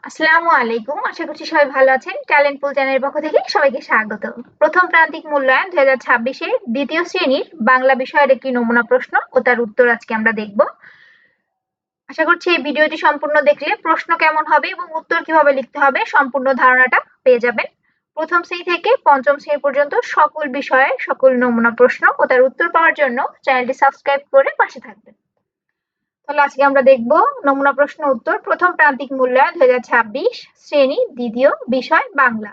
আসসালামু আলাইকুম। আশা করছি সবাই ভালো আছেন। ট্যালেন্ট পুল চ্যানেলের পক্ষ থেকে সবাইকে স্বাগত। প্রথম প্রান্তিক মূল্যায়ন 2026 এর দ্বিতীয় শ্রেণীর বাংলা বিষয়ের একটি নমুনা প্রশ্ন ও তার উত্তর আজকে আমরা দেখব। আশা করছি এই ভিডিওটি সম্পূর্ণ দেখলে প্রশ্ন কেমন হবে এবং উত্তর কিভাবে লিখতে হবে সম্পূর্ণ ধারণাটা পেয়ে যাবেন। প্রথম শ্রেণী থেকে পঞ্চম শ্রেণী পর্যন্ত সকল বিষয়ের সকল নমুনা প্রশ্ন ও তার উত্তর পাওয়ার জন্য চ্যানেলটি সাবস্ক্রাইব করে পাশে থাকবেন। তাহলে আজকে আমরা দেখব নমুনা প্রশ্ন উত্তর প্রথম প্রান্তিক মূল্যায়ন 2026 শ্রেণী দ্বিতীয় বিষয় বাংলা।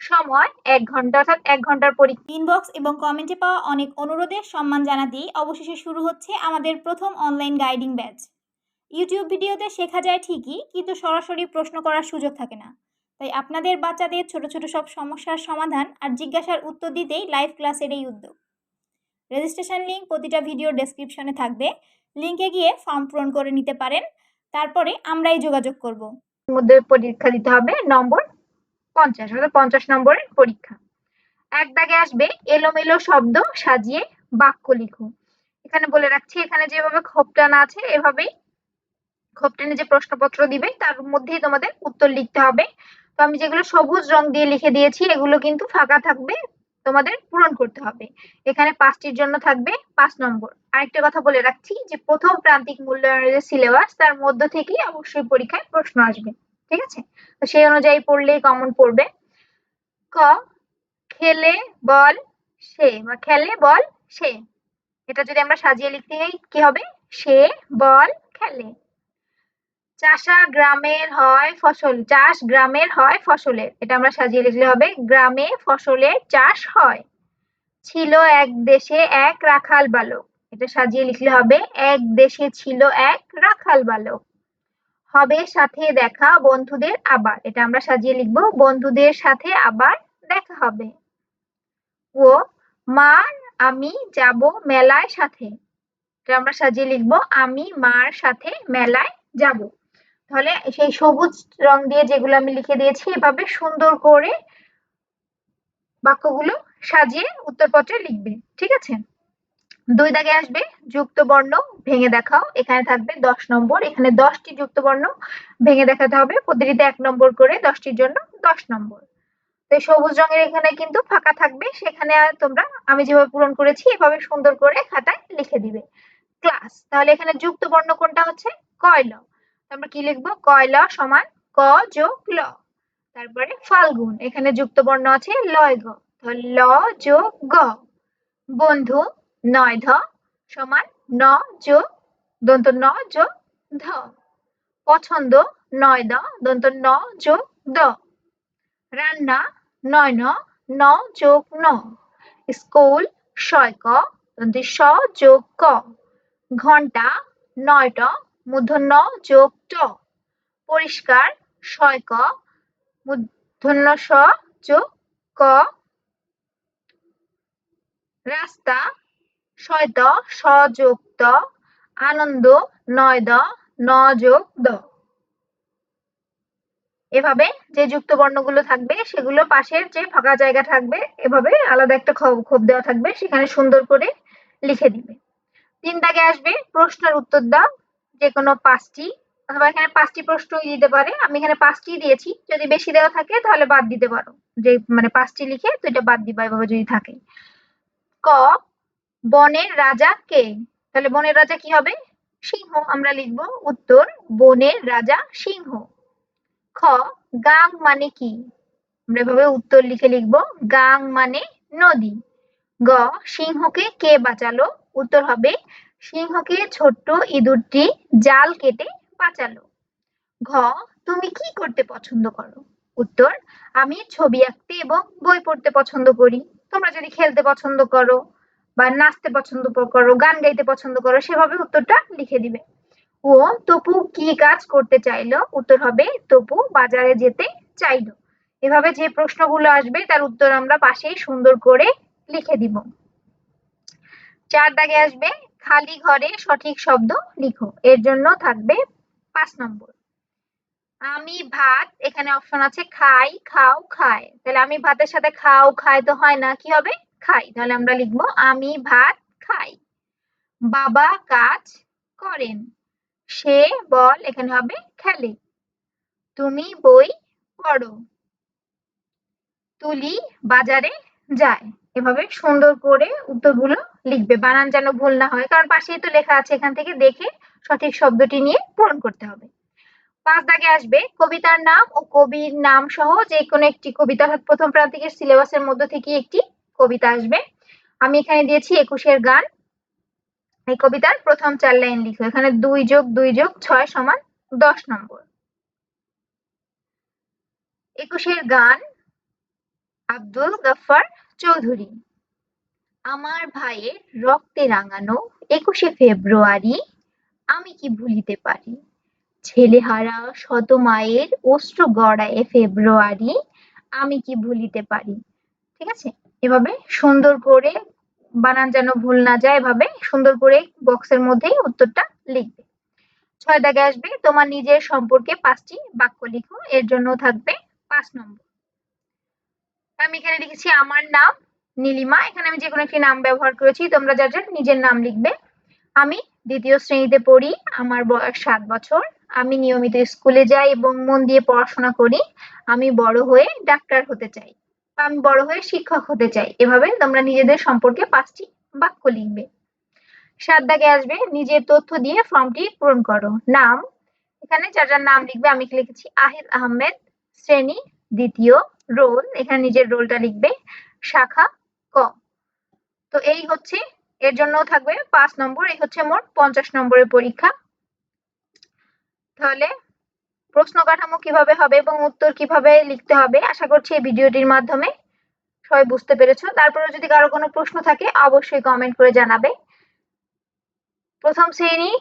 সময় 1 ঘন্টা অর্থাৎ 1 ঘন্টার পরীক্ষা। ইনবক্স এবং কমেন্টে পাওয়া অনেক অনুরোধের সম্মান জানাতেই অবশেষে শুরু হচ্ছে আমাদের প্রথম অনলাইন গাইডিং ব্যাচ। ইউটিউব ভিডিওতে শেখা যায় ঠিকই, কিন্তু সরাসরি প্রশ্ন করার সুযোগ থাকে না। তাই আপনাদের বাচ্চাদের ছোট ছোট সব সমস্যার সমাধান আর জিজ্ঞাসার উত্তর দিতেই লাইভ ক্লাসের এই উদ্যোগ। রেজিস্ট্রেশন লিঙ্ক প্রতিটা ভিডিওর ডেসক্রিপশনে থাকবে, লিঙ্কে গিয়ে ফর্ম পূরণ করে নিতে পারেন। তারপরে আমরাই যোগাযোগ করব। মধ্যে পরীক্ষা দিতে হবে নম্বর 50 অর্থাৎ 50 নম্বরের পরীক্ষা। এক দাগে আসবে এলোমেলো শব্দ সাজিয়ে বাক্য লিখো। এখানে বলে রাখছি, এখানে যেভাবে খোপ টানা আছে এভাবেই খোপ টেনে যে প্রশ্নপত্র দিবে তার মধ্যেই তোমাদের উত্তর লিখতে হবে। তো আমি যেগুলো সবুজ রং দিয়ে লিখে দিয়েছি এগুলো কিন্তু ফাঁকা থাকবে, তোমাদের পূরণ করতে হবে। এখানে 5টির জন্য থাকবে 5 নম্বর। আরেকটা কথা বলে রাখছি যে প্রথম প্রান্তিক মূল্যায়নের যে সিলেবাস তার মধ্য থেকেই অবশ্যই পরীক্ষায় প্রশ্ন আসবে। ঠিক আছে, তো সেই অনুযায়ী পড়লেই কমন পড়বে। ক, খেলে বল সে বা খেলে বল সে, এটা যদি আমরা সাজিয়ে লিখতে যাই কি হবে? সে বল খেলে। চাষা গ্রামের হয় ফসল, চাষ গ্রামের হয় ফসলের, এটা আমরা সাজিয়ে লিখলে হবে গ্রামে ফসলের চাষ হয়। ছিল এক দেশে এক রাখাল বালক, এটা সাজিয়ে লিখলে হবে এক দেশে ছিল এক রাখাল বালক। হবে সাথে দেখা বন্ধুদের আবার, এটা আমরা সাজিয়ে লিখবো বন্ধুদের সাথে আবার দেখা হবে। ও মার আমি যাব মেলায় সাথে, এটা আমরা সাজিয়ে লিখবো আমি মার সাথে মেলায় যাব। তাহলে সেই সবুজ রং দিয়ে যেগুলো আমি লিখে দিয়েছি এভাবে সুন্দর করে বাক্যগুলো সাজিয়ে উত্তরপত্রে লিখবে। ঠিক আছে, 2 দাগে আসবে যুক্ত বর্ণ ভেঙে দেখাও। এখানে থাকবে 10 নম্বর। এখানে 10টি যুক্ত বর্ণ ভেঙে দেখাতে হবে, প্রতিটিতে 1 নম্বর করে, 10টির জন্য 10 নম্বর। তো সবুজ রঙের এখানে কিন্তু ফাঁকা থাকবে, সেখানে তোমরা আমি যেভাবে পূরণ করেছি এভাবে সুন্দর করে খাতায় লিখে দিবে। ক্লাস, তাহলে এখানে যুক্ত বর্ণ কোনটা হচ্ছে? কয় ল। আমরা কি লিখবো? কয় ল সমান ক যোগ ল। তারপরে ফাল্গুন, এখানে যুক্ত বর্ণ আছে লয় গ, তাহলে ল যোগ গ। বন্ধু নয় ধ সমান ন যোগ দন্ত ন যোগ ধ। পছন্দ নয় দ দন্ত ন যোগ দ। রান্না নয় ন ন যোগ ন। স্কুল শয় ক দন্তে স যোগ ক। ঘন্টা 9ট মূর্ধন্য ন যোগ ট। পরিষ্কার শয় ক মূর্ধন্য স যোগ ক। রাস্তা শয় ত স যোগ ত। আনন্দ 9 দ ন যোগ দ। এভাবে যে যুক্ত বর্ণগুলো থাকবে সেগুলো পাশের যে ফাঁকা জায়গা থাকবে এভাবে আলাদা একটা খোপ দেওয়া থাকবে, সেখানে সুন্দর করে লিখে দিবে। 3 দাগে আসবে প্রশ্নের উত্তর দাও, যে কোনো 5টি, অথবা এখানে 5টি প্রশ্নই দিতে পারে। আমি এখানে 5টি দিয়েছি, যদি বেশি দেওয়া থাকে তাহলে বাদ দিতে পারো, যে মানে 5টি লিখে 2টা বাদ দিবা এভাবে যদি থাকে। ক, বনের রাজা কে? তাহলে বনের রাজা কি হবে? সিংহ, আমরা লিখবো উত্তর বনের রাজা সিংহ। খ, গাং মানে কি? আমরা এভাবে উত্তর লিখে লিখবো গাং মানে নদী। গ, সিংহকে কে বাঁচালো? উত্তর হবে সিংহকে ছোট্ট ইঁদুরটি জাল কেটে বাঁচালো। ঘ, তুমি কি করতে পছন্দ করো? উত্তর আমি ছবি আঁকতে এবং বই পড়তে পছন্দ করি। তোমরা যদি খেলতে পছন্দ করো বা নাচতে পছন্দ করো, গান গাইতে পছন্দ করো, সেভাবে উত্তরটা লিখে দিবে। ও, তপু কি কাজ করতে চাইলো? উত্তর হবে তপু বাজারে যেতে চাইলো। এভাবে যে প্রশ্নগুলো আসবে তার উত্তর আমরা পাশেই সুন্দর করে লিখে দিব। 4 দাগে আসবে খালি ঘরে সঠিক শব্দ লিখো, এর জন্য থাকবে 5 নম্বর। আমি ভাত, এখানে অপশন আছে খাই খাও খায়, তাহলে আমি ভাতের সাথে খাও খায় তো হয় না, কি হবে? খাই, তাহলে আমরা লিখবো আমি ভাত খাই। বাবা কাজ করেন, সে বল এখানে হবে খেলে। তুমি বই পড়ো। তুলি বাজারে যায়। এভাবে সুন্দর করে উত্তরগুলো লিখবে, বানান যেন ভুল না হয়, কারণ পাশেই তো লেখা আছে, এখান থেকে দেখে সঠিক শব্দটি নিয়ে পূরণ করতে হবে। 5 দাগে আসবে কবিতার নাম ও কবির নাম সহ যে কোনো একটি কবিতা, অর্থাৎ প্রথম প্রান্তিকের সিলেবাসের মধ্য থেকে একটি কবিতা আসবে। আমি এখানে দিয়েছি 21 গান। এই কবিতার প্রথম 4 লাইন লিখো। এখানে 2 যোগ 2 যোগ 6 সমান 10 নম্বর। 21 গান আব্দুল গফফার চৌধুরী। আমার ভাইয়ের রক্তে রাঙানো 21 ফেব্রুয়ারি আমি কি ভুলিতে পারি, ছেলেহারা শত মায়ের অশ্রু গড়ায় ফেব্রুয়ারি আমি কি ভুলিতে পারি। ঠিক আছে, এভাবে সুন্দর করে, বানান যেন ভুল না যায়, এভাবে সুন্দর করে বক্সের মধ্যেই উত্তরটা লিখবে। 6 দাগে আসবে তোমার নিজের সম্পর্কে 5টি বাক্য লিখো। এর জন্য থাকবে 5 নম্বর। আমি এখানে লিখেছি আমার নাম নীলিমা। এখানে আমি যে কোনো একটি নাম ব্যবহার করেছি, তোমরা যার যার নিজের নাম লিখবে। আমি 2য় শ্রেণীতে পড়ি, আমার বয়স 7 বছর। আমি নিয়মিত স্কুলে যাই এবং মন দিয়ে পড়াশোনা করি। আমি বড় হয়ে ডাক্তার হতে চাই, বা আমি বড় হয়ে শিক্ষক হতে চাই। এভাবে তোমরা নিজেদের সম্পর্কে 5টি বাক্য লিখবে। 7 দাগে আসবে নিজের তথ্য দিয়ে ফর্মটি পূরণ করো। নাম, এখানে যার যার নাম লিখবে। আমি লিখেছি আহিদ আহমেদ, শ্রেণী 2য়, রোল, এখানে নিজের রোলটা লিখবে, শাখা ক। তো এই হচ্ছে, এর জন্য থাকবে 5 নম্বর। এই হচ্ছে মোট 50 নম্বরের পরীক্ষা। তাহলে প্রশ্ন কাঠামো কিভাবে হবে এবং উত্তর কিভাবে লিখতে হবে, আশা করছি এই ভিডিওটির মাধ্যমে সবাই বুঝতে পেরেছো। তারপরে যদি কারো কোনো প্রশ্ন থাকে অবশ্যই কমেন্ট করে জানাবে। প্রথম শ্রেণী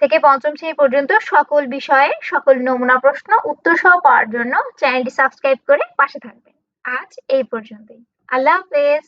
থেকে পঞ্চম শ্রেণী পর্যন্ত সকল বিষয়ে সকল নমুনা প্রশ্ন উত্তর সহ পাওয়ার জন্য চ্যানেলটি সাবস্ক্রাইব করে পাশে থাকবেন। আজ এই পর্যন্তই। আল্লাহ হাফেজ।